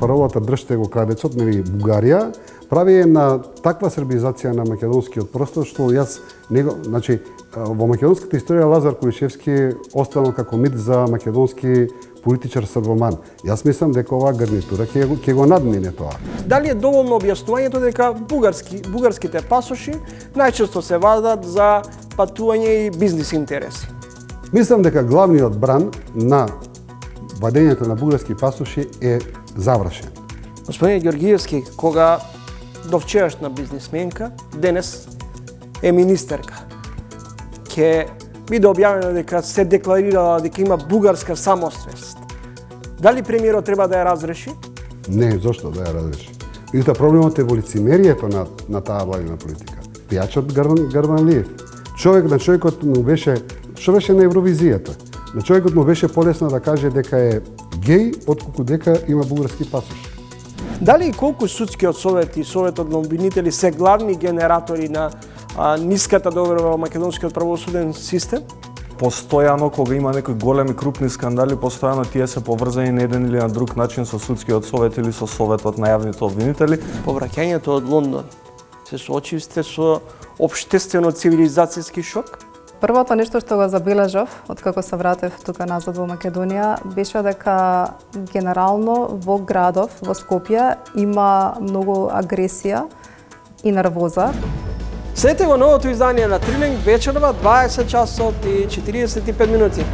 паролата држте го крадецот, нели Бугарија, прави една таква србизација на македонскиот простор што јас него, значи во македонската историја Лазар Кулишевски останал како мит за македонски политичар србоман. Јас мислам дека оваа гарнитура ќе го надмине тоа. Дали е доволно објаснувањето дека бугарските пасоши најчесто се вадат за патување и бизнис интереси? Мислам дека главниот бран на вадењето на бугарски пасоши е завршен. Господин Ѓоргиевски, кога довчерашна бизнисменка, денес е министерка, ќе биде објавено дека се декларирала дека има бугарска самосвест. Дали премиерот треба да ја разреши? Не, зошто да ја разреши? Меѓутоа проблемот е во лицемерието на таа владина политика. Пијачот Гарманлиев. Човекот му беше, што беше на Евровизијата. На човекот му беше полесно да каже дека е геј, отколку дека има бугарски пасош. Дали и колку судскиот совет и советот на обвинители се главни генератори на ниската доверба во македонскиот правосуден систем? Постојано, кога има некои големи крупни скандали, постојано тие се поврзани на еден или на друг начин со судскиот совет или со советот на јавните обвинители. Повраќањето од Лондон, се соочивте со општествено цивилизацијски шок? Првото нешто што го забележав откако се вратев тука назад во Македонија беше дека генерално во градов, во Скопје, има многу агресија и нервоза. Следете во новото издание на Трилинг вечерва 20 часот и 45 минути.